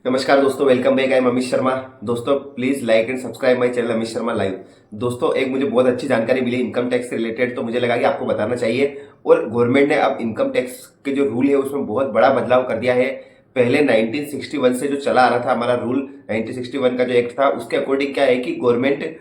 नमस्कार दोस्तों, welcome back. I am Amit Sharma. दोस्तों please like and subscribe my channel Amit Sharma live. दोस्तों एक मुझे बहुत अच्छी जानकारी मिली इनकम टैक्स से रिलेटेड, तो मुझे लगा कि आपको बताना चाहिए। और गवर्नमेंट ने अब इनकम टैक्स के जो रूल है उसमें बहुत बड़ा बदलाव कर दिया है। पहले 1961 से जो चला आ रहा था हमारा रूल, 1961 का जो एक्ट था, उसके अकॉर्डिंग क्या है कि गवर्नमेंट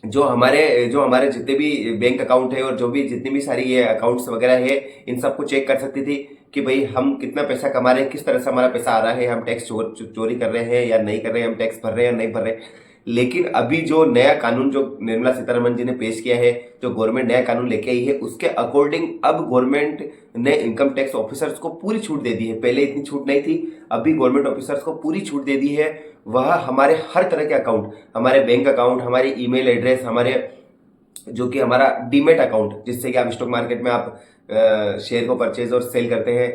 जो हमारे जितने भी बैंक अकाउंट है और जो भी जितनी भी सारी ये अकाउंट्स वगैरह है, इन सबको चेक कर सकती थी कि भाई हम कितना पैसा कमा रहे हैं, किस तरह से हमारा पैसा आ रहा है, हम टैक्स चोरी कर रहे हैं या नहीं कर रहे हैं, हम टैक्स भर रहे हैं या नहीं भर रहे हैं। लेकिन अभी जो नया कानून जो निर्मला सीतारमण जी ने पेश किया है, जो गवर्नमेंट नया कानून लेके आई है, उसके अकॉर्डिंग अब गवर्नमेंट ने इनकम टैक्स ऑफिसर्स को पूरी छूट दे दी है। पहले इतनी छूट नहीं थी, अभी गवर्नमेंट ऑफिसर्स को पूरी छूट दे दी है। वह हमारे हर तरह के अकाउंट, हमारे बैंक अकाउंट, हमारी ईमेल एड्रेस, हमारे जो कि हमारा डीमेट अकाउंट, जिससे कि आप स्टॉक मार्केट में आप शेयर को परचेज और सेल करते हैं,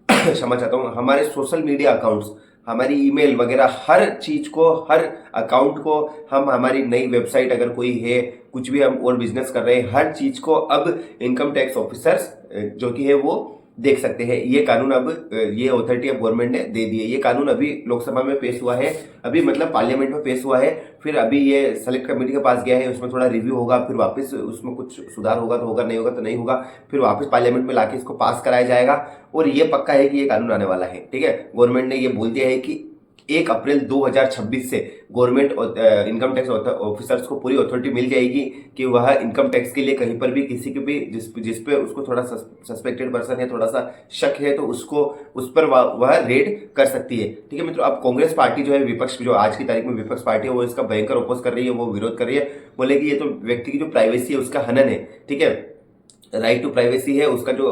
क्षमा चाहता हूँ, हमारे सोशल मीडिया अकाउंट्स, हमारी ईमेल वगैरह, हर चीज को, हर अकाउंट को हम, हमारी नई वेबसाइट अगर कोई है, कुछ भी हम और बिजनेस कर रहे हैं, हर चीज को अब इनकम टैक्स ऑफिसर्स जो कि है वो देख सकते हैं। ये कानून अब ये अथॉरिटी अब गवर्नमेंट ने दे दी है। ये कानून अभी लोकसभा में पेश हुआ है, अभी मतलब पार्लियामेंट में पेश हुआ है, फिर अभी ये सेलेक्ट कमेटी के पास गया है, उसमें थोड़ा रिव्यू होगा, फिर वापस उसमें कुछ सुधार होगा तो होगा, नहीं होगा तो नहीं होगा, फिर वापस पार्लियामेंट में लाके इसको पास कराया जाएगा। और ये पक्का है कि ये कानून आने वाला है। ठीक है, गवर्नमेंट ने ये बोल दिया है कि 1 अप्रैल 2026 से गवर्नमेंट इनकम टैक्स ऑफिसर्स को पूरी अथॉरिटी मिल जाएगी कि वह इनकम टैक्स के लिए कहीं पर भी किसी के भी जिस पे उसको थोड़ा सस्पेक्टेड पर्सन है, थोड़ा सा शक है, तो उसको उस पर वह रेड कर सकती है। ठीक है मित्रों, अब कांग्रेस पार्टी जो है, विपक्ष जो आज की तारीख में विपक्ष पार्टी है, वो इसका भयंकर ओपोज कर रही है, वो विरोध कर रही है। बोले कि ये तो व्यक्ति की जो प्राइवेसी है उसका हनन है। ठीक है, राइट टू प्राइवेसी है, उसका जो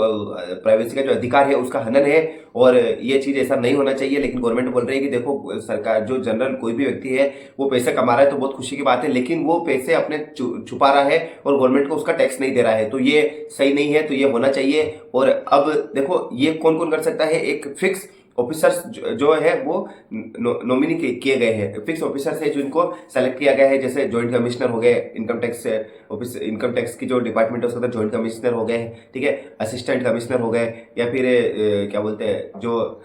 प्राइवेसी का जो अधिकार है उसका हनन है, और ये चीज ऐसा नहीं होना चाहिए। लेकिन गवर्नमेंट बोल रही है कि देखो, सरकार जो जनरल कोई भी व्यक्ति है वो पैसे कमा रहा है तो बहुत खुशी की बात है, लेकिन वो पैसे अपने छुपा रहा है और गवर्नमेंट को उसका टैक्स नहीं दे रहा है, तो ये सही नहीं है, तो ये होना चाहिए। और अब देखो, ये कौन कौन कर सकता है, एक फिक्स ऑफिसर्स जो है वो नॉमिनी किए गए हैं, फिक्स ऑफिसर्स है जिनको सेलेक्ट किया गया है, जैसे जॉइंट कमिश्नर हो गए, income tax office, income tax की जो डिपार्टमेंट है उसका जॉइंट कमिश्नर हो गए। ठीक है, असिस्टेंट कमिश्नर हो गए, या फिर क्या बोलते हैं, जो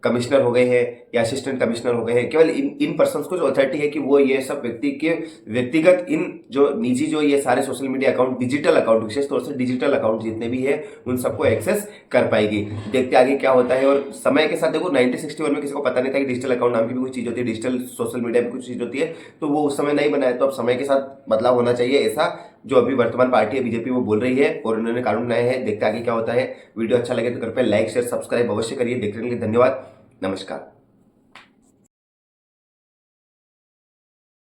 कमिश्नर हो गए हैं या असिस्टेंट कमिश्नर हो गए हैं। केवल इन पर्सन्स को जो अथॉरिटी है कि वो ये सब व्यक्ति के व्यक्तिगत इन जो निजी जो ये सारे social media account, digital account, विशेष तौर से डिजिटल अकाउंट जितने भी है, उन सबको एक्सेस कर पाएगी। देखते आगे क्या होता है। और समय के साथ देखो, 1961 में किसी को पता नहीं था कि डिजिटल अकाउंट नाम की भी कुछ चीज होती है, डिजिटल सोशल मीडिया भी कुछ चीज होती है, तो वो उस समय नहीं बनाया। तो अब समय के साथ बदलाव होना चाहिए, ऐसा जो अभी वर्तमान पार्टी है बीजेपी वो बोल रही है, और उन्होंने कानून बनाए हैं। देखते आगे क्या होता है। वीडियो अच्छा लगे तो कृपया लाइक शेयर सब्सक्राइब अवश्य करिए। देखने के लिए धन्यवाद। नमस्कार।